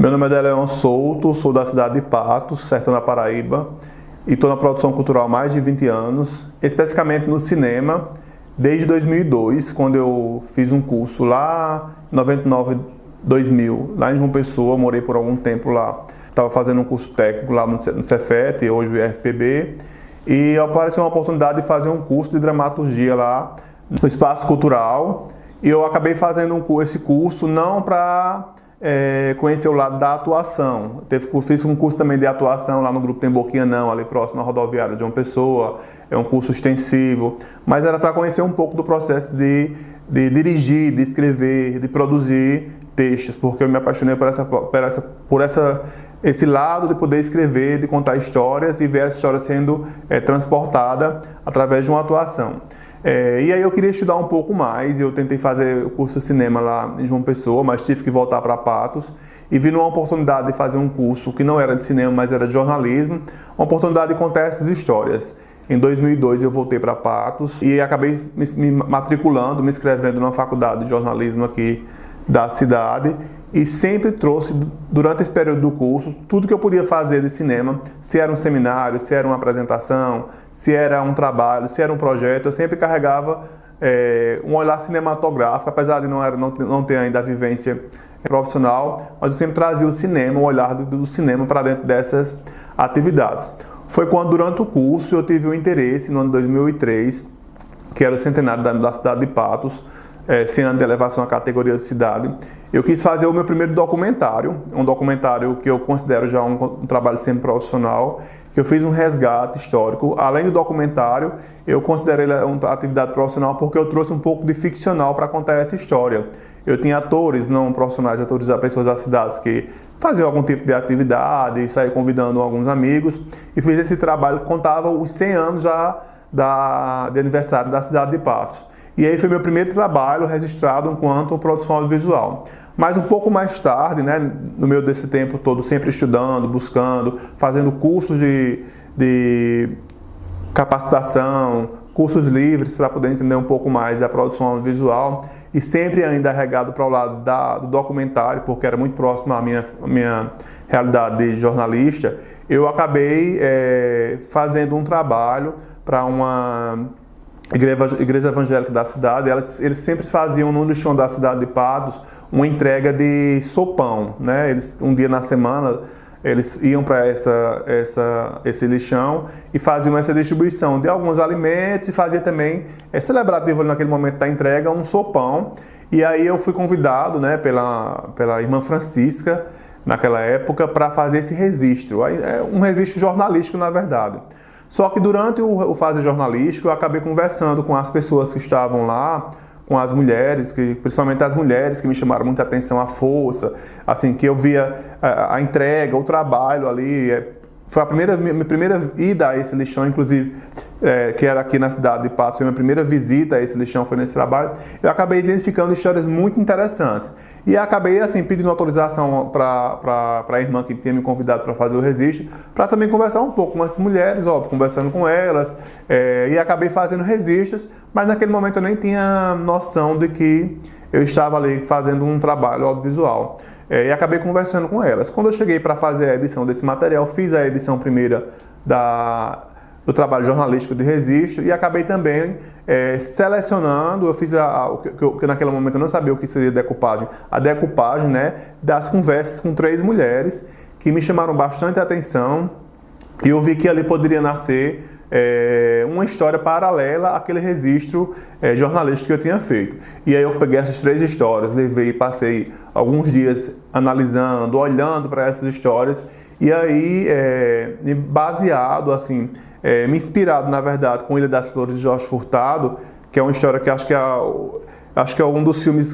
Meu nome é Deleon Souto, sou da cidade de Patos, sertão da Paraíba, e estou na produção cultural há mais de 20 anos, especificamente no cinema, desde 2002, quando eu fiz um curso lá em 99, 2000, lá em João Pessoa, morei por algum tempo lá. Estava fazendo um curso técnico lá no Cefet, hoje o IFPB, e apareceu uma oportunidade de fazer um curso de dramaturgia lá no espaço cultural, e eu acabei fazendo esse curso não para conhecer o lado da atuação. Fiz um curso também de atuação lá no Grupo Temboquianão, ali próximo à rodoviária de João Pessoa. É um curso extensivo, mas era para conhecer um pouco do processo de dirigir, de escrever, de produzir textos, porque eu me apaixonei por esse lado de poder escrever, de contar histórias e ver essa história sendo transportada através de uma atuação. E aí eu queria estudar um pouco mais, eu tentei fazer o curso de cinema lá em João Pessoa, mas tive que voltar para Patos e vi uma oportunidade de fazer um curso que não era de cinema, mas era de jornalismo, uma oportunidade de contar essas histórias. Em 2002 eu voltei para Patos e acabei me matriculando, me inscrevendo na faculdade de jornalismo aqui da cidade e sempre trouxe, durante esse período do curso, tudo que eu podia fazer de cinema, se era um seminário, se era uma apresentação, se era um trabalho, se era um projeto, eu sempre carregava um olhar cinematográfico, apesar de não ter ainda a vivência profissional, mas eu sempre trazia o cinema, o olhar do cinema para dentro dessas atividades. Foi quando, durante o curso, eu tive um interesse, no ano de 2003, que era o centenário da cidade de Patos, 100 anos de elevação à categoria de cidade. Eu quis fazer o meu primeiro documentário, um documentário que eu considero já um trabalho semi-profissional, que eu fiz um resgate histórico. Além do documentário, eu considero ele uma atividade profissional porque eu trouxe um pouco de ficcional para contar essa história. Eu tinha atores não profissionais, atores da pessoas das cidades que faziam algum tipo de atividade, saí convidando alguns amigos e fiz esse trabalho que contava os 100 anos já de aniversário da cidade de Patos. E aí foi meu primeiro trabalho registrado enquanto produção audiovisual. Mas um pouco mais tarde, né, no meio desse tempo todo, sempre estudando, buscando, fazendo cursos de capacitação, cursos livres para poder entender um pouco mais da produção audiovisual e sempre ainda regado para o lado do documentário, porque era muito próximo à minha realidade de jornalista, eu acabei fazendo um trabalho para uma igreja evangélica da cidade. Eles sempre faziam no lixão da cidade de Patos uma entrega de sopão, né? Um dia na semana eles iam para esse lixão e faziam essa distribuição de alguns alimentos e fazia também, celebrativo naquele momento da entrega, um sopão. E aí eu fui convidado, né, pela irmã Francisca, naquela época, para fazer esse registro. Um registro jornalístico, na verdade. Só que durante o fazer jornalístico, eu acabei conversando com as pessoas que estavam lá, com as mulheres, principalmente as mulheres que me chamaram muita atenção, a força, assim, que eu via a entrega, o trabalho ali. Foi minha primeira ida a esse lixão, inclusive, que era aqui na cidade de Patos, foi minha primeira visita a esse lixão, foi nesse trabalho. Eu acabei identificando histórias muito interessantes. E acabei, assim, pedindo autorização para a irmã que tinha me convidado para fazer o registro, para também conversar um pouco com essas mulheres, óbvio, conversando com elas, e acabei fazendo registros, mas naquele momento eu nem tinha noção de que eu estava ali fazendo um trabalho audiovisual. E acabei conversando com elas. Quando eu cheguei para fazer a edição desse material, fiz a edição primeira do trabalho jornalístico de registro e acabei também selecionando, eu fiz que naquele momento eu não sabia o que seria decupagem, a decupagem, né, das conversas com 3 mulheres que me chamaram bastante atenção e eu vi que ali poderia nascer uma história paralela àquele registro jornalístico que eu tinha feito. E aí eu peguei essas 3 histórias, levei e passei alguns dias analisando, olhando para essas histórias e aí, baseado, assim, me inspirado, na verdade, com Ilha das Flores de Jorge Furtado, que é uma história que acho que é um dos filmes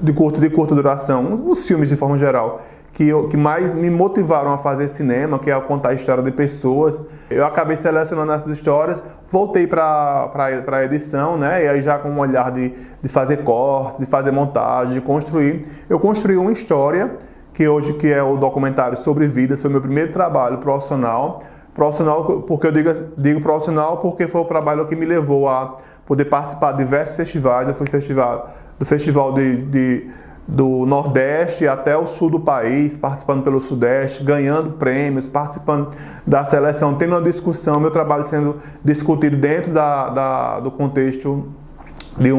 de curta duração, um dos filmes de forma geral, que mais me motivaram a fazer cinema, que é contar a história de pessoas. Eu acabei selecionando essas histórias, voltei para a edição, né? E aí já com um olhar de fazer cortes, de fazer montagem, de construir. Eu construí uma história, que é o documentário Sobre Vidas, foi meu primeiro trabalho profissional. Profissional, porque eu digo profissional porque foi o trabalho que me levou a poder participar de diversos festivais. Eu fui do festival do Nordeste até o sul do país, participando pelo Sudeste, ganhando prêmios, participando da seleção, tendo uma discussão, meu trabalho sendo discutido dentro do contexto de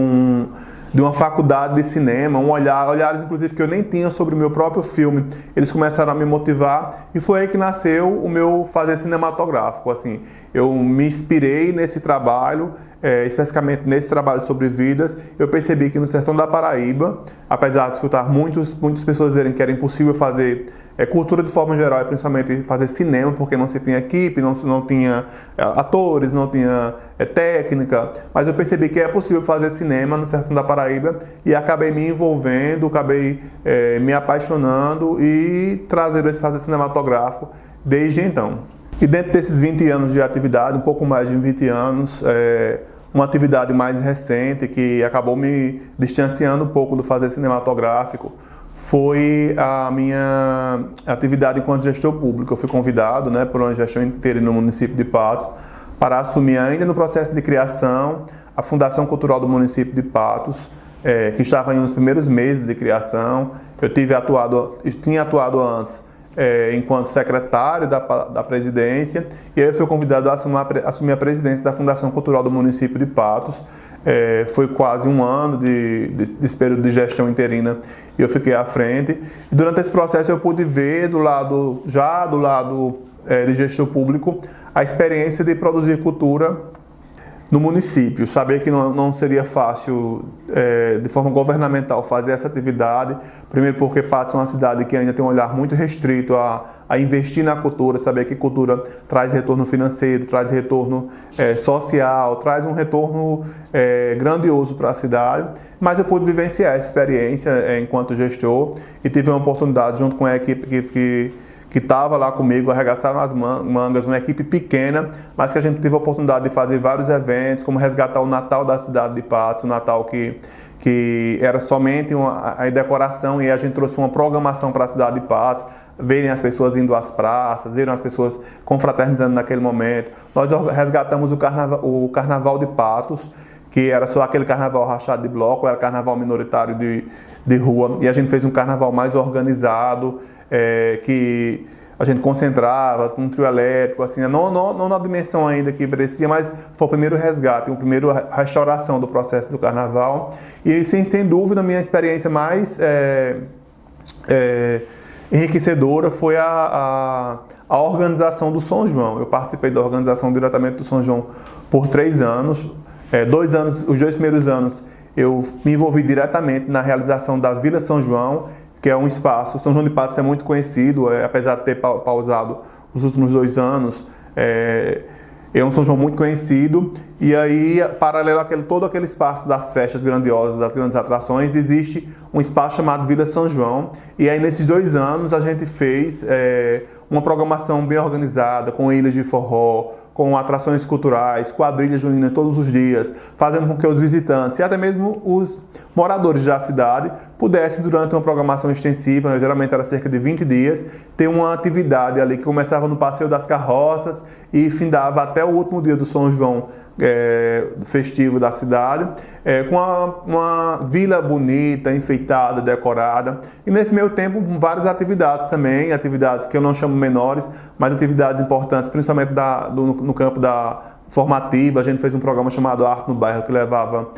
uma faculdade de cinema, olhares inclusive que eu nem tinha sobre o meu próprio filme, eles começaram a me motivar e foi aí que nasceu o meu fazer cinematográfico. Assim, eu me inspirei nesse trabalho, especificamente nesse trabalho sobre vidas. Eu percebi que no sertão da Paraíba, apesar de escutar muitas pessoas dizerem que era impossível fazer cultura de forma geral, e principalmente fazer cinema, porque não se tinha equipe, não tinha atores, não tinha técnica, mas eu percebi que é possível fazer cinema no sertão da Paraíba e acabei me envolvendo, acabei me apaixonando e trazendo esse fazer cinematográfico desde então. E dentro desses 20 anos de atividade, um pouco mais de 20 anos, uma atividade mais recente que acabou me distanciando um pouco do fazer cinematográfico foi a minha atividade enquanto gestor público. Eu fui convidado, por uma gestão inteira no município de Patos para assumir, ainda no processo de criação, a Fundação Cultural do município de Patos, que estava nos primeiros meses de criação. Eu tinha atuado antes enquanto secretário da presidência, e aí eu fui convidado a assumir a presidência da Fundação Cultural do município de Patos. Foi quase um ano desse período de gestão interina e eu fiquei à frente. E durante esse processo eu pude ver do lado de gestor público a experiência de produzir cultura no município. Saber que não seria fácil, de forma governamental, fazer essa atividade. Primeiro porque Patos é uma cidade que ainda tem um olhar muito restrito a investir na cultura, saber que cultura traz retorno financeiro, traz retorno social, traz um retorno grandioso para a cidade. Mas eu pude vivenciar essa experiência enquanto gestor e tive uma oportunidade junto com a equipe que estava lá comigo, arregaçaram as mangas, uma equipe pequena, mas que a gente teve a oportunidade de fazer vários eventos, como resgatar o Natal da cidade de Patos, o Natal que era somente a decoração, e a gente trouxe uma programação para a cidade de Patos, verem as pessoas indo às praças, verem as pessoas confraternizando naquele momento. Nós resgatamos o Carnaval de Patos, que era só aquele carnaval rachado de bloco, era carnaval minoritário de rua, e a gente fez um carnaval mais organizado, que a gente concentrava com um trio elétrico, assim, não na dimensão ainda que merecia, mas foi o primeiro resgate, a primeira restauração do processo do carnaval. E sem dúvida a minha experiência mais enriquecedora foi a organização do São João. Eu participei da organização diretamente do São João por 3 anos. Os 2 primeiros anos eu me envolvi diretamente na realização da Vila São João, que é um espaço. São João de Patos é muito conhecido, apesar de ter pausado os últimos 2 anos, é um São João muito conhecido. E aí, paralelo todo aquele espaço das festas grandiosas, das grandes atrações, existe um espaço chamado Vila São João. E aí, nesses 2 anos, a gente fez uma programação bem organizada, com ilhas de forró, com atrações culturais, quadrilhas juninas todos os dias, fazendo com que os visitantes e até mesmo os moradores da cidade pudessem, durante uma programação extensiva, geralmente era cerca de 20 dias, ter uma atividade ali que começava no Passeio das Carroças e findava até o último dia do São João festivo da cidade, com uma vila bonita, enfeitada, decorada. E nesse meio tempo, várias atividades também, atividades que eu não chamo menores, mas atividades importantes, principalmente no campo da formativa. A gente fez um programa chamado Arte no Bairro, que levava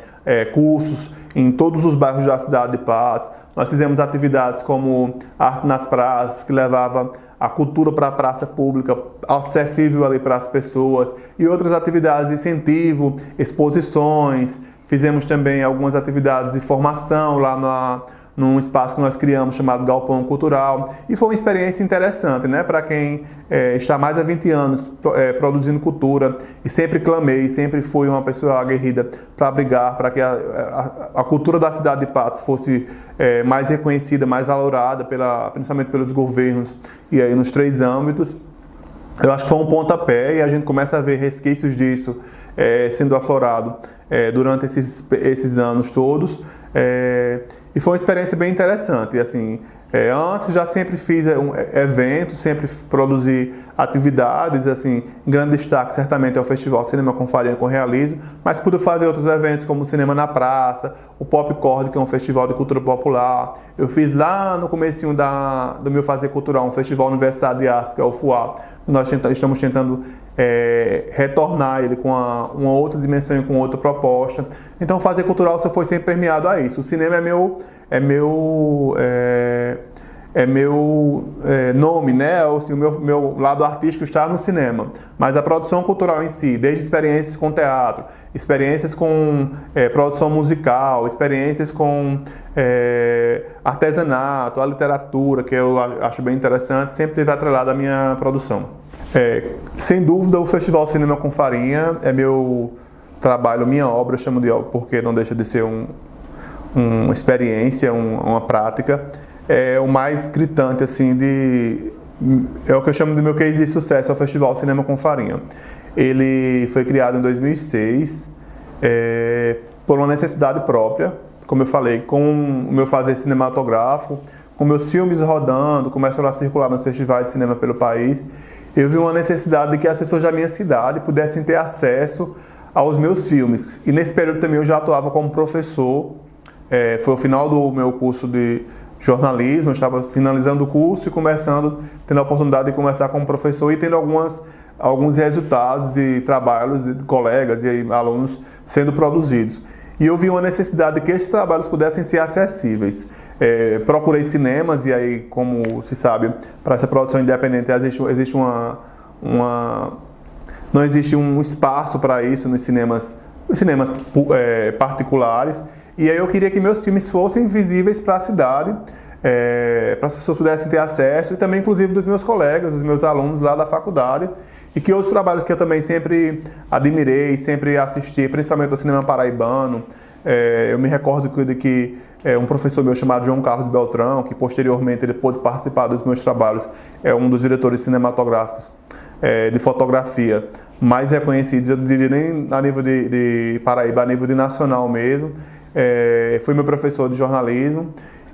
cursos em todos os bairros da cidade de Patos. Nós fizemos atividades como Arte nas Praças, que levava a cultura para a praça pública, acessível ali para as pessoas, e outras atividades de incentivo, exposições. Fizemos também algumas atividades de formação lá num espaço que nós criamos chamado Galpão Cultural, e foi uma experiência interessante, para quem está mais há 20 anos produzindo cultura, e sempre clamei, sempre fui uma pessoa aguerrida para brigar para que a cultura da cidade de Patos fosse mais reconhecida, mais valorada, principalmente pelos governos, e aí nos 3 âmbitos. Eu acho que foi um pontapé, e a gente começa a ver resquícios disso sendo aflorado durante esses anos todos. E foi uma experiência bem interessante. E, assim, Antes já sempre fiz eventos, sempre produzi atividades, assim, em grande destaque certamente é o Festival Cinema com Farinha com Realismo, mas pude fazer outros eventos como o Cinema na Praça, o Popcorn, que é um festival de cultura popular. Eu fiz lá no comecinho do meu fazer cultural um festival Universitário de Artes, que é o FUA, que nós estamos tentando retornar ele com uma outra dimensão e com outra proposta. Então, fazer cultural só foi sempre permeado a isso. O cinema é meu nome, né? Assim, o meu lado artístico está no cinema. Mas a produção cultural em si, desde experiências com teatro, experiências com produção musical, experiências com artesanato, a literatura, que eu acho bem interessante, sempre teve atrelado à minha produção. Sem dúvida, o Festival Cinema com Farinha é meu trabalho, minha obra, eu chamo de obra porque não deixa de ser uma experiência, uma prática. É o mais gritante, assim, é o que eu chamo de meu case de sucesso, é o Festival Cinema com Farinha. Ele foi criado em 2006, por uma necessidade própria, como eu falei, com o meu fazer cinematográfico, com meus filmes rodando, começaram a circular nos festivais de cinema pelo país. Eu vi uma necessidade de que as pessoas da minha cidade pudessem ter acesso aos meus filmes. E nesse período também eu já atuava como professor. Foi o final do meu curso de jornalismo, eu estava finalizando o curso e tendo a oportunidade de começar como professor e tendo alguns resultados de trabalhos de colegas e alunos sendo produzidos. E eu vi uma necessidade de que esses trabalhos pudessem ser acessíveis. Procurei cinemas e aí, como se sabe, para essa produção independente não existe um espaço para isso nos cinemas particulares. E aí eu queria que meus filmes fossem visíveis para a cidade, para as pessoas pudessem ter acesso, e também inclusive dos meus colegas, dos meus alunos lá da faculdade, e que outros trabalhos que eu também sempre admirei, sempre assisti, principalmente do cinema paraibano. Eu me recordo de que um professor meu chamado João Carlos Beltrão, que posteriormente ele pôde participar dos meus trabalhos, é um dos diretores cinematográficos de fotografia mais reconhecidos, eu diria nem a nível de Paraíba, a nível de nacional mesmo. Foi meu professor de jornalismo,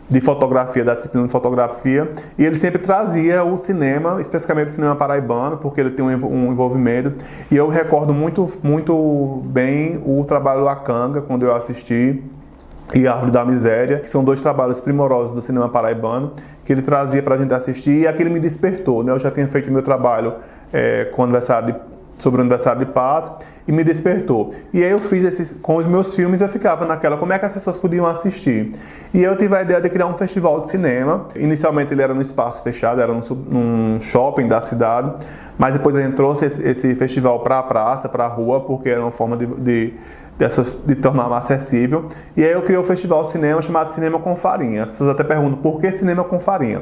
de fotografia, da disciplina de fotografia, e ele sempre trazia o cinema, especificamente o cinema paraibano, porque ele tem um envolvimento, e eu recordo muito, muito bem o trabalho Acanga, quando eu assisti, e Árvore da Miséria, que são dois trabalhos primorosos do cinema paraibano, que ele trazia para a gente assistir, e aquele me despertou, né? Eu já tinha feito meu trabalho sobre o aniversário de paz, e me despertou. E aí eu fiz com os meus filmes, eu ficava naquela, como é que as pessoas podiam assistir? E eu tive a ideia de criar um festival de cinema. Inicialmente ele era num espaço fechado, era num shopping da cidade, mas depois a gente trouxe esse festival para a praça, para a rua, porque era uma forma de torná-lo acessível. E aí eu criei um festival de cinema chamado Cinema com Farinha. As pessoas até perguntam, por que Cinema com Farinha?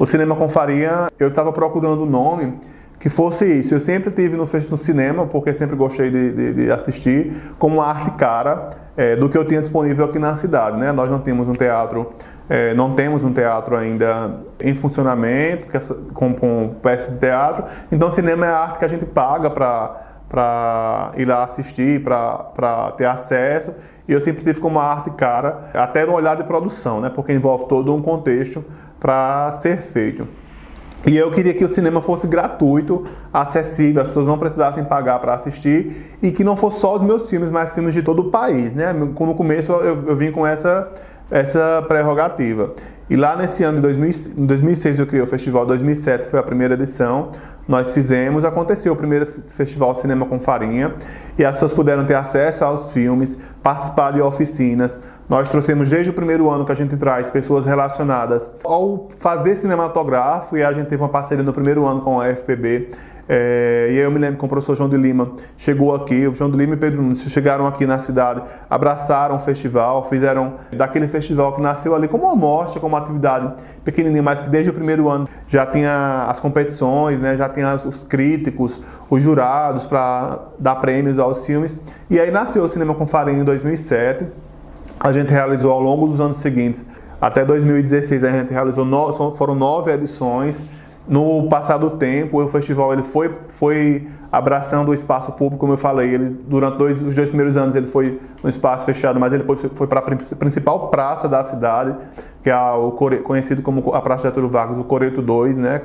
O Cinema com Farinha, eu estava procurando um nome que fosse isso. Eu sempre tive no cinema, porque sempre gostei de assistir, como uma arte cara do que eu tinha disponível aqui na cidade, né? Nós não temos um teatro ainda em funcionamento, com peças de teatro. Então, o cinema é a arte que a gente paga para ir lá assistir, para ter acesso. E eu sempre tive como uma arte cara, até no olhar de produção, né? Porque envolve todo um contexto para ser feito. E eu queria que o cinema fosse gratuito, acessível, as pessoas não precisassem pagar para assistir, e que não fosse só os meus filmes, mas filmes de todo o país, né? No começo eu vim com essa prerrogativa. E lá nesse ano de 2006 eu criei o festival, 2007 foi a primeira edição, aconteceu o primeiro festival Cinema com Farinha, e as pessoas puderam ter acesso aos filmes, participar de oficinas. Nós trouxemos desde o primeiro ano que a gente traz pessoas relacionadas ao fazer cinematográfico, e a gente teve uma parceria no primeiro ano com a FPB. E eu me lembro que o professor João de Lima chegou aqui, o João de Lima e Pedro Nunes chegaram aqui na cidade, abraçaram o festival, fizeram daquele festival que nasceu ali como uma amostra, como uma atividade pequenininha, mas que desde o primeiro ano já tinha as competições, né, já tinha os críticos, os jurados para dar prêmios aos filmes. E aí nasceu o Cinema com Farinha em 2007. A gente realizou ao longo dos anos seguintes, até 2016 a gente realizou, foram 9 edições, No passar do tempo, o festival ele foi abraçando o espaço público, como eu falei. Ele, durante os 2 primeiros anos ele foi no espaço fechado, mas ele depois foi para a principal praça da cidade, que é conhecido como a Praça Getúlio Vargas, o Coreto 2, né,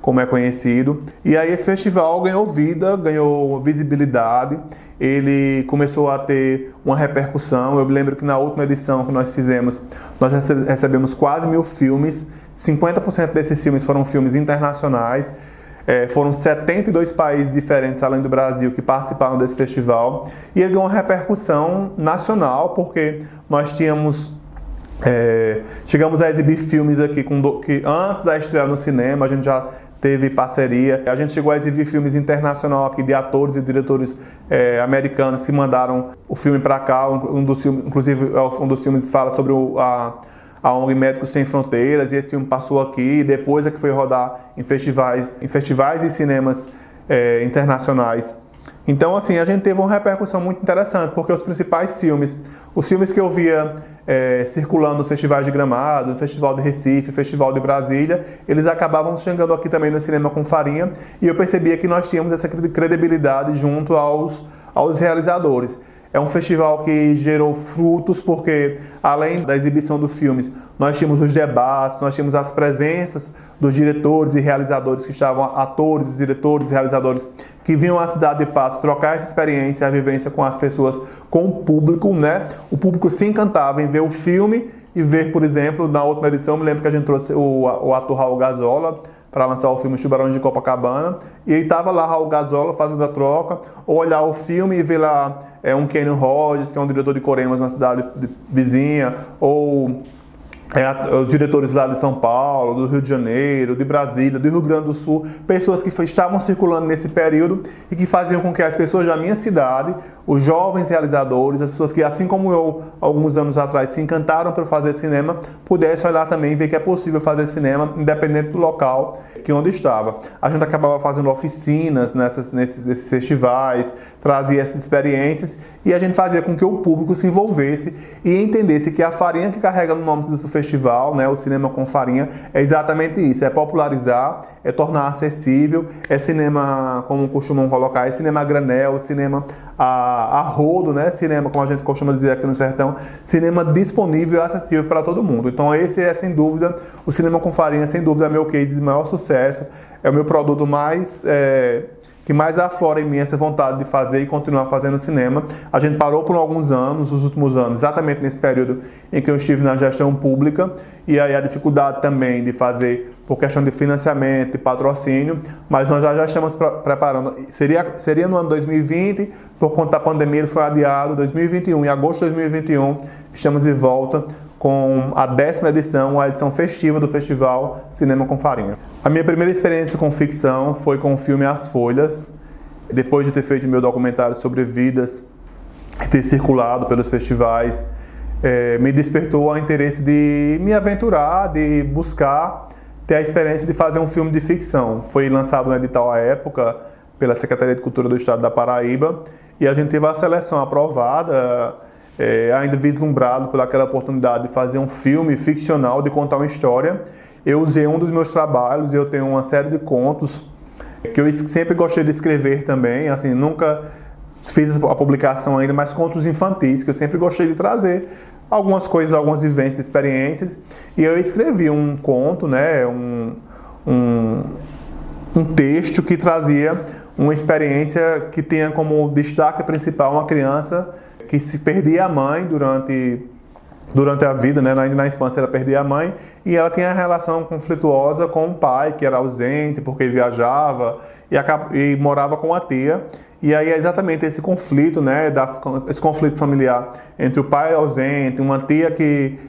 como é conhecido. E aí esse festival ganhou vida, ganhou visibilidade, ele começou a ter uma repercussão. Eu me lembro que na última edição que nós fizemos, nós recebemos quase 1.000 filmes, 50% desses filmes foram filmes internacionais. Foram 72 países diferentes, além do Brasil, que participaram desse festival. E ele ganhou uma repercussão nacional, porque nós chegamos a exibir filmes aqui, que antes da estreia no cinema, a gente já teve parceria. A gente chegou a exibir filmes internacional aqui, de atores e diretores americanos que mandaram o filme para cá. Inclusive, um dos filmes fala sobre a ONG Médicos Sem Fronteiras, e esse filme passou aqui, e depois é que foi rodar em festivais e cinemas internacionais. Então, assim, a gente teve uma repercussão muito interessante, porque os principais filmes, os filmes que eu via circulando nos festivais de Gramado, no Festival de Recife, Festival de Brasília, eles acabavam chegando aqui também no Cinema com Farinha, e eu percebia que nós tínhamos essa credibilidade junto aos realizadores. É um festival que gerou frutos, porque além da exibição dos filmes, nós tínhamos os debates, nós tínhamos as presenças dos diretores e realizadores que estavam, atores, diretores e realizadores que vinham à cidade de Patos trocar essa experiência, a vivência com as pessoas, com o público, né? O público se encantava em ver o filme e ver, por exemplo, na última edição, eu me lembro que a gente trouxe o ator Raul Gazola para lançar o filme Os Tubarões de Copacabana, e aí estava lá Raul Gazola fazendo a troca, ou olhar o filme e ver lá um Kenny Rogers, que é um diretor de Coremas, uma cidade vizinha, ou os diretores lá de São Paulo, do Rio de Janeiro, de Brasília, do Rio Grande do Sul, pessoas que estavam circulando nesse período e que faziam com que as pessoas da minha cidade, os jovens realizadores, as pessoas que, assim como eu, alguns anos atrás, se encantaram por fazer cinema, pudessem olhar também e ver que é possível fazer cinema, independente do local que onde estava. A gente acabava fazendo oficinas nesses festivais, trazia essas experiências, e a gente fazia com que o público se envolvesse e entendesse que a farinha que carrega no nome do festival, né, o Cinema com Farinha, é exatamente isso, é popularizar, é tornar acessível, é cinema, como costumam colocar, é cinema a granel, cinema a rodo, né? Cinema, como a gente costuma dizer aqui no sertão, cinema disponível e acessível para todo mundo. Então esse é, sem dúvida, o Cinema com Farinha, sem dúvida, é meu case de maior sucesso, é o meu produto que mais aflora em mim essa vontade de fazer e continuar fazendo cinema. A gente parou por alguns anos, os últimos anos, exatamente nesse período em que eu estive na gestão pública, e aí a dificuldade também de fazer por questão de financiamento e patrocínio, mas nós já estamos preparando. Seria no ano 2020, por conta da pandemia ele foi adiado, 2021, em agosto de 2021, estamos de volta com a 10ª edição, a edição festiva do Festival Cinema com Farinha. A minha primeira experiência com ficção foi com o filme As Folhas, depois de ter feito meu documentário sobre vidas e ter circulado pelos festivais, me despertou o interesse de me aventurar, de buscar ter a experiência de fazer um filme de ficção. Foi lançado um edital à época pela Secretaria de Cultura do Estado da Paraíba, e a gente teve a seleção aprovada, ainda vislumbrado pelaquela oportunidade de fazer um filme ficcional, de contar uma história. Eu usei um dos meus trabalhos, eu tenho uma série de contos que eu sempre gostei de escrever também, assim, nunca fiz a publicação ainda, mas contos infantis, que eu sempre gostei de trazer algumas coisas, algumas vivências, experiências, e eu escrevi um conto, né, um texto que trazia uma experiência que tinha como destaque principal uma criança que se perdia a mãe durante a vida, né? Na infância ela perdia a mãe, e ela tinha uma relação conflituosa com o pai, que era ausente porque viajava, e morava com a tia. E aí é exatamente esse conflito, né? Esse conflito familiar entre o pai ausente, uma tia que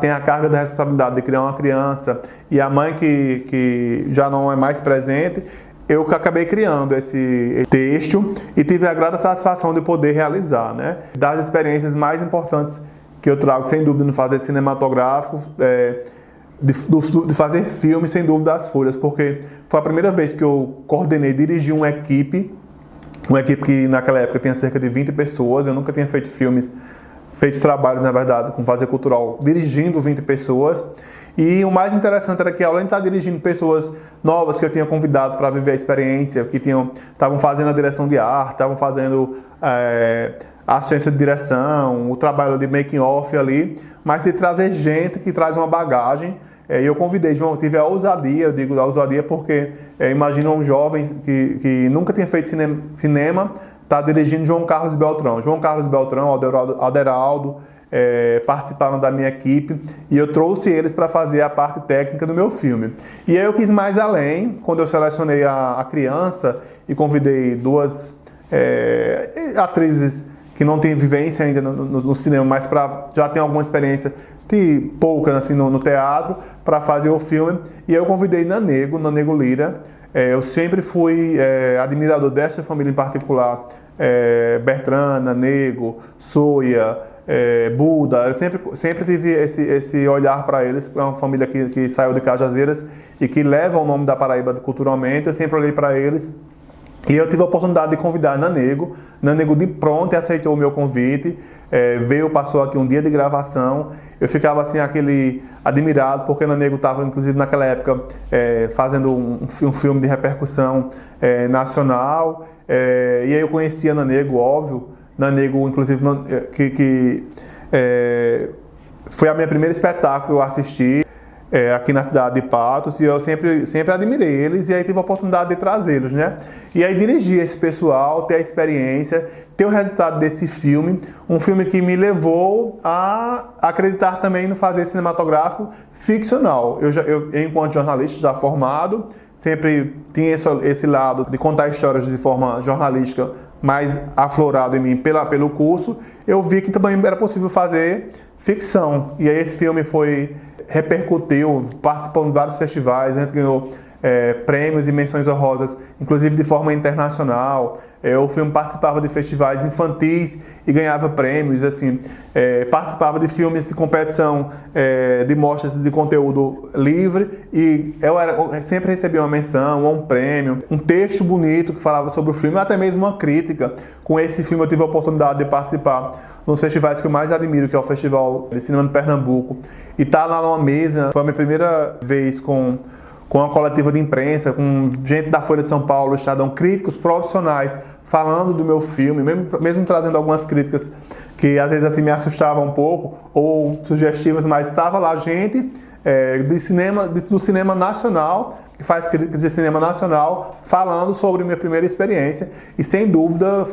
tem a carga da responsabilidade de criar uma criança, e a mãe que já não é mais presente. Eu acabei criando esse texto e tive a grata satisfação de poder realizar, né? Das experiências mais importantes que eu trago, sem dúvida, no fazer cinematográfico, de fazer filme, sem dúvida, As Folhas, porque foi a primeira vez que eu coordenei, dirigi uma equipe que naquela época tinha cerca de 20 pessoas, eu nunca tinha feito filmes feito trabalhos, na verdade, com Fazer Cultural, dirigindo 20 pessoas. E o mais interessante era que, além de estar dirigindo pessoas novas que eu tinha convidado para viver a experiência, que estavam fazendo a direção de arte, estavam fazendo a assistência de direção, o trabalho de making off ali, mas de trazer gente que traz uma bagagem. E eu convidei, tive a ousadia, eu digo a ousadia porque imagina um jovem que nunca tinha feito cinema tá dirigindo João Carlos Beltrão. João Carlos Beltrão, Alderaldo, participaram da minha equipe e eu trouxe eles para fazer a parte técnica do meu filme. E aí eu quis mais além, quando eu selecionei a criança e convidei duas atrizes que não têm vivência ainda no cinema, mas já tem alguma experiência de pouca assim, no teatro, para fazer o filme. E eu convidei Nanego Lira. Eu sempre fui admirador dessa família em particular, Bertrand, Nanego, Soia, Buda. Eu sempre tive esse olhar para eles. É uma família que saiu de Cajazeiras e que leva o nome da Paraíba culturalmente. Eu sempre olhei para eles. E eu tive a oportunidade de convidar Nanego. Nanego de pronto aceitou o meu convite. Passou aqui um dia de gravação. Eu ficava assim, admirado, porque Nanego estava, inclusive, naquela época, fazendo um filme de repercussão nacional. E aí eu conhecia Nanego, óbvio. Nanego, inclusive, foi a minha primeira espetáculo que eu assisti aqui na cidade de Patos, e eu sempre admirei eles, e aí tive a oportunidade de trazê-los, né? E aí dirigir esse pessoal, ter a experiência, ter o resultado desse filme, um filme que me levou a acreditar também no fazer cinematográfico ficcional. Eu enquanto jornalista já formado, sempre tinha esse lado de contar histórias de forma jornalística mais aflorado em mim pelo curso. Eu vi que também era possível fazer ficção, e aí esse filme repercutiu, participou de vários festivais, a gente ganhou prêmios e menções honrosas, inclusive de forma internacional. O filme participava de festivais infantis e ganhava prêmios, assim, participava de filmes de competição, de mostras de conteúdo livre, e eu sempre recebia uma menção, um prêmio, um texto bonito que falava sobre o filme, até mesmo uma crítica. Com esse filme eu tive a oportunidade de participar nos festivais que eu mais admiro, que é o Festival de Cinema de Pernambuco, e estar lá numa mesa, foi a minha primeira vez com a coletiva de imprensa, com gente da Folha de São Paulo, Estadão, críticos profissionais, falando do meu filme, mesmo trazendo algumas críticas que às vezes assim me assustavam um pouco, ou sugestivas, mas estava lá gente do cinema nacional, que faz críticas de cinema nacional, falando sobre minha primeira experiência, e sem dúvida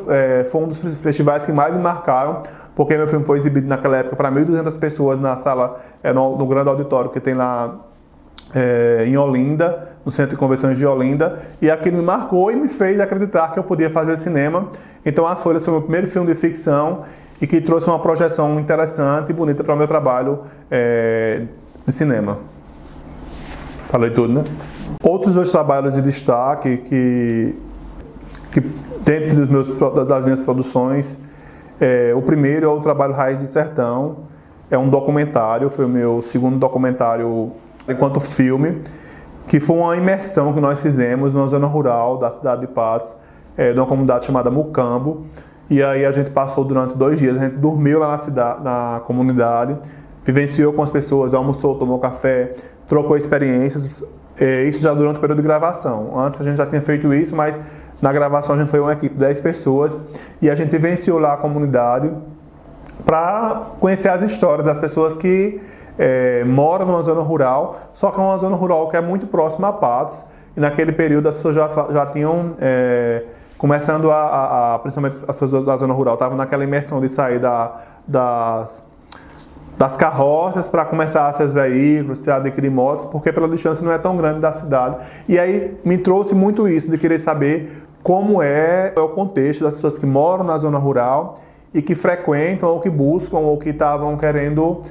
foi um dos festivais que mais me marcaram, porque meu filme foi exibido naquela época para 1.200 pessoas na sala, no grande auditório que tem lá em Olinda, no Centro de Convenções de Olinda, e aquilo me marcou e me fez acreditar que eu podia fazer cinema. Então As Folhas foi o meu primeiro filme de ficção e que trouxe uma projeção interessante e bonita para o meu trabalho de cinema. Falei tudo, né? Outros dois trabalhos de destaque que dentro das minhas produções, o primeiro é o trabalho Raiz de Sertão. É um documentário, foi o meu segundo documentário enquanto filme, que foi uma imersão que nós fizemos numa zona rural da cidade de Patos, de uma comunidade chamada Mucambo. E aí a gente passou durante 2 dias, a gente dormiu lá na comunidade, vivenciou com as pessoas, almoçou, tomou café, trocou experiências, isso já durante o período de gravação. Antes a gente já tinha feito isso, mas na gravação a gente foi uma equipe de 10 pessoas, e a gente vivenciou lá a comunidade para conhecer as histórias das pessoas que moram numa zona rural, só que é uma zona rural que é muito próxima a Patos, e naquele período as pessoas já tinham começando principalmente as pessoas da zona rural, estavam naquela imersão de sair das carroças para começar seus veículos, adquirir motos, porque pela distância não é tão grande da cidade. E aí me trouxe muito isso, de querer saber como é o contexto das pessoas que moram na zona rural e que frequentam, ou que buscam, ou que estavam querendo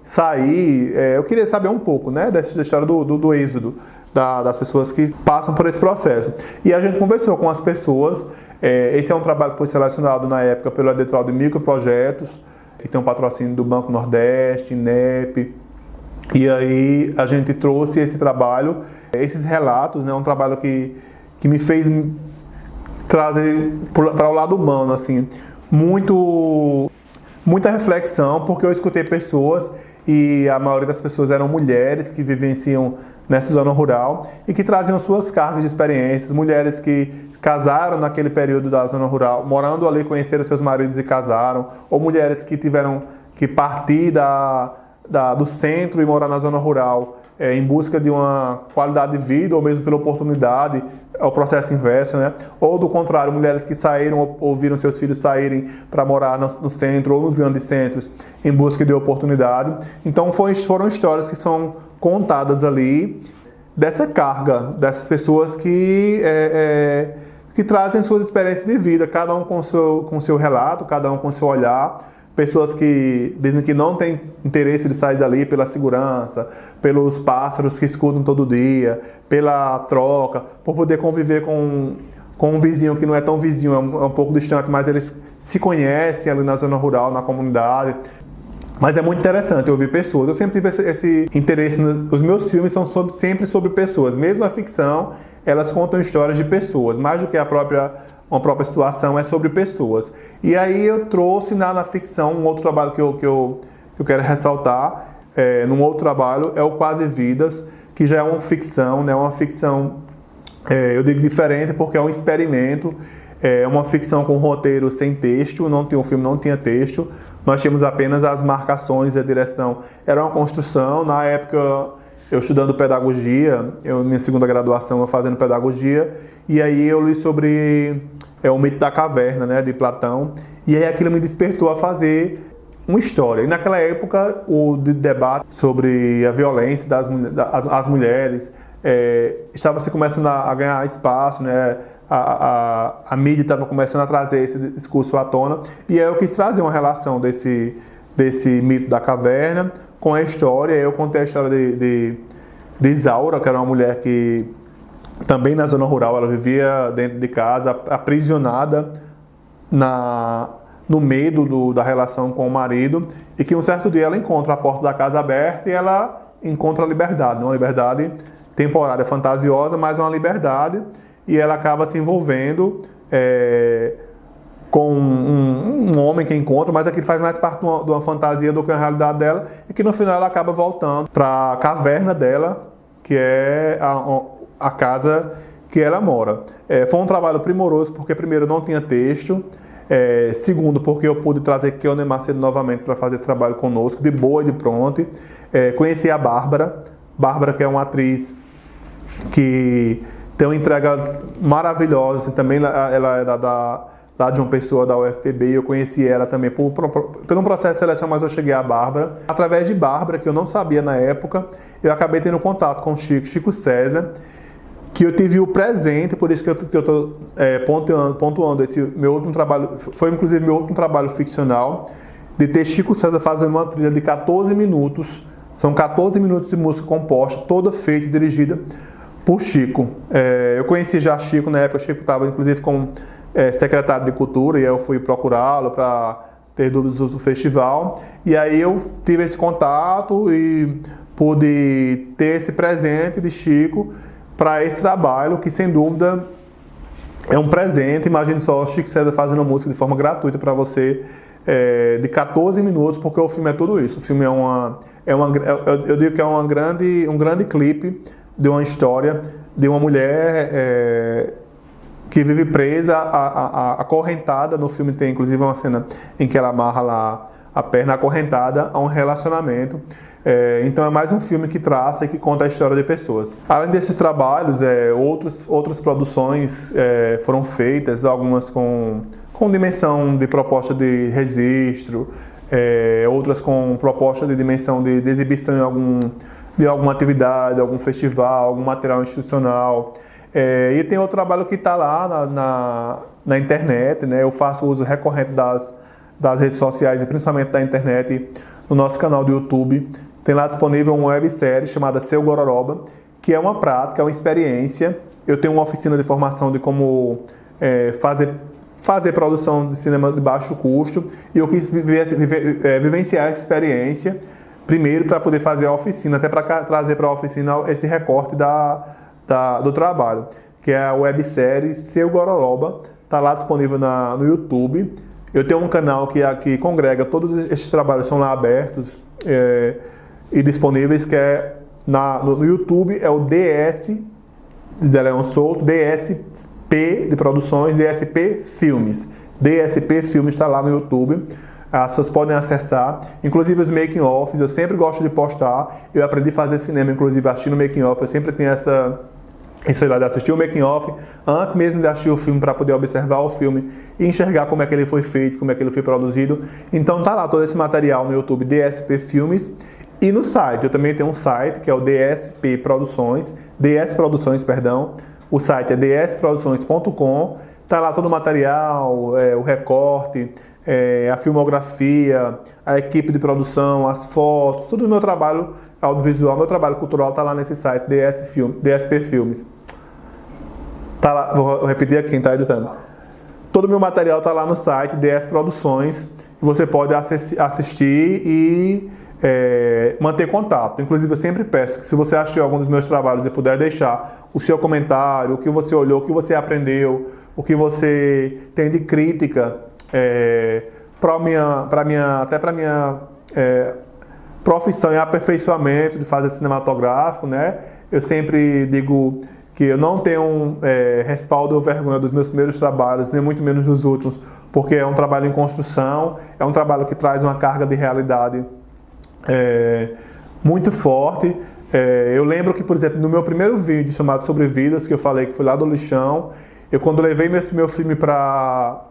sair. Eu queria saber um pouco, né, da história do êxodo das pessoas que passam por esse processo. E a gente conversou com as pessoas. Esse é um trabalho que foi selecionado na época pelo edital de microprojetos, que tem um patrocínio do Banco Nordeste, INEP. E aí a gente trouxe esse trabalho, esses relatos, né, um trabalho que me fez trazer para o lado humano, assim, muito Muita reflexão, porque eu escutei pessoas, e a maioria das pessoas eram mulheres que vivenciam nessa zona rural e que traziam suas cargas de experiências, mulheres que casaram naquele período da zona rural, morando ali, conheceram seus maridos e casaram, ou mulheres que tiveram que partir do centro e morar na zona rural em busca de uma qualidade de vida, ou mesmo pela oportunidade, é o processo inverso, né? Ou do contrário, mulheres que saíram ou viram seus filhos saírem para morar no centro ou nos grandes centros em busca de oportunidade. Então foram histórias que são contadas ali dessa carga, dessas pessoas que trazem suas experiências de vida, cada um com seu relato, cada um com seu olhar. Pessoas que dizem que não têm interesse de sair dali pela segurança, pelos pássaros que escutam todo dia, pela troca, por poder conviver com um vizinho que não é tão vizinho, é um pouco distante, mas eles se conhecem ali na zona rural, na comunidade. Mas é muito interessante ouvir pessoas. Eu sempre tive esse interesse. Os meus filmes são sempre sobre pessoas. Mesmo a ficção, elas contam histórias de pessoas. Mais do que uma própria situação, é sobre pessoas. E aí eu trouxe na ficção um outro trabalho que eu quero ressaltar. Num outro trabalho, é o Quase Vidas, que já é uma ficção, né? Uma ficção, eu digo diferente porque é um experimento. É uma ficção com roteiro sem texto, o filme não tinha texto, nós tínhamos apenas as marcações e a direção. Era uma construção, na época eu estudando pedagogia, minha segunda graduação eu fazendo pedagogia, e aí eu li sobre o mito da caverna, né, de Platão, e aí aquilo me despertou a fazer uma história. E naquela época o debate sobre a violência das mulheres estava se começando a ganhar espaço, né? A mídia estava começando a trazer esse discurso à tona, e aí eu quis trazer uma relação desse mito da caverna com a história. Eu contei a história de Isaura, que era uma mulher que também na zona rural, ela vivia dentro de casa, aprisionada no medo da relação com o marido, e que um certo dia ela encontra a porta da casa aberta e ela encontra a liberdade, uma liberdade temporária, fantasiosa, mas uma liberdade. E ela acaba se envolvendo com um homem que encontra, mas aquilo faz mais parte de uma fantasia do que a realidade dela, e que no final ela acaba voltando para a caverna dela, que é a casa que ela mora. Foi um trabalho primoroso, porque primeiro não tinha texto, segundo porque eu pude trazer Keone Macedo novamente para fazer trabalho conosco, de boa e de pronto. Conheci a Bárbara, que é uma atriz que tem uma entrega maravilhosa, assim, também ela é da João Pessoa, da UFPB, eu conheci ela também por um processo de seleção, mas eu cheguei a Bárbara. Através de Bárbara, que eu não sabia na época, eu acabei tendo contato com Chico César, que eu tive o presente, por isso que eu estou pontuando esse meu último trabalho, foi inclusive meu último trabalho ficcional, de ter Chico César fazendo uma trilha de 14 minutos, são 14 minutos de música composta, toda feita e dirigida por Chico. Eu conheci já Chico na época, Chico estava inclusive como secretário de Cultura, e aí eu fui procurá-lo para ter dúvidas do festival, e aí eu tive esse contato e pude ter esse presente de Chico para esse trabalho, que sem dúvida é um presente. Imagine só, Chico César fazendo música de forma gratuita para você, de 14 minutos, porque o filme é tudo isso. O filme eu digo que é um grande clipe de uma história de uma mulher que vive presa, acorrentada. No filme tem inclusive uma cena em que ela amarra lá a perna acorrentada a um relacionamento. Então é mais um filme que traça e que conta a história de pessoas. Além desses trabalhos, outras produções foram feitas, algumas com dimensão de proposta de registro, outras com proposta de dimensão de exibição de alguma atividade, algum festival, algum material institucional. E tem outro trabalho que está lá na internet, né? Eu faço uso recorrente das redes sociais, e principalmente da internet, no nosso canal do YouTube. Tem lá disponível uma websérie chamada Seu Gororoba, que é uma prática, é uma experiência. Eu tenho uma oficina de formação de como fazer produção de cinema de baixo custo, e eu quis vivenciar essa experiência, primeiro para poder fazer a oficina, até para trazer para a oficina esse recorte do trabalho, que é a websérie Seu Gororoba. Está lá disponível no YouTube. Eu tenho um canal que congrega todos esses trabalhos, são lá abertos e disponíveis, que é no YouTube, é o DS de Leão Souto, DSP de Produções, DSP Filmes. DSP Filmes está lá no YouTube. As pessoas podem acessar, inclusive os making-offs, eu sempre gosto de postar. Eu aprendi a fazer cinema, inclusive assistindo making-off, eu sempre tenho essa ideia de assistir o making-off antes mesmo de assistir o filme, para poder observar o filme e enxergar como é que ele foi feito, como é que ele foi produzido. Então tá lá todo esse material no YouTube, DSP Filmes. E no site, eu também tenho um site que é o DSP Produções, DS Produções, perdão. O site é dsproduções.com. Tá lá todo o material, o recorte, a filmografia, a equipe de produção, as fotos, tudo o meu trabalho audiovisual, meu trabalho cultural está lá nesse site, DSP Filmes. Tá lá, vou repetir aqui quem está editando. Todo o meu material está lá no site, DS Produções, e você pode assistir e manter contato. Inclusive, eu sempre peço que, se você assistiu algum dos meus trabalhos e puder deixar o seu comentário, o que você olhou, o que você aprendeu, o que você tem de crítica, para minha profissão e aperfeiçoamento de fazer cinematográfico, né? Eu sempre digo que eu não tenho respaldo ou vergonha dos meus primeiros trabalhos, nem muito menos dos últimos, porque é um trabalho em construção, é um trabalho que traz uma carga de realidade muito forte. Eu lembro que, por exemplo, no meu primeiro vídeo chamado Sobre Vidas, que eu falei que foi lá do lixão, quando levei meu filme para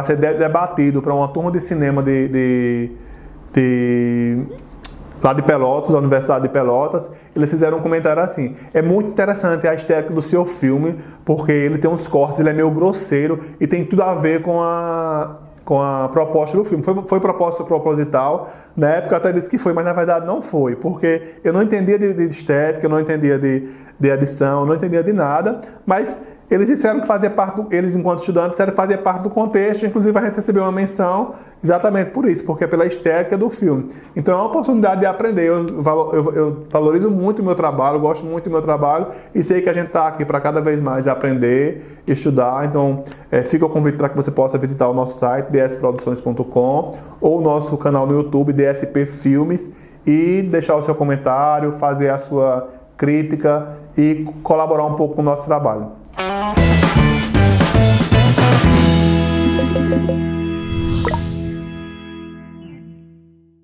ser debatido para uma turma de cinema lá de Pelotas, da Universidade de Pelotas, eles fizeram um comentário assim: é muito interessante a estética do seu filme, porque ele tem uns cortes, ele é meio grosseiro e tem tudo a ver com a proposta do filme. Foi proposta proposital, na época eu até disse que foi, mas na verdade não foi, porque eu não entendia de estética, eu não entendia de edição, eu não entendia de nada, mas eles disseram que fazia parte eles, enquanto estudantes, disseram que fazia parte do contexto. Inclusive a gente recebeu uma menção exatamente por isso, porque é pela estética do filme. Então é uma oportunidade de aprender. Eu valorizo muito o meu trabalho, gosto muito do meu trabalho e sei que a gente está aqui para cada vez mais aprender, estudar. Então fica o convite para que você possa visitar o nosso site, dsproduções.com, ou o nosso canal no YouTube, DSP Filmes, e deixar o seu comentário, fazer a sua crítica e colaborar um pouco com o nosso trabalho.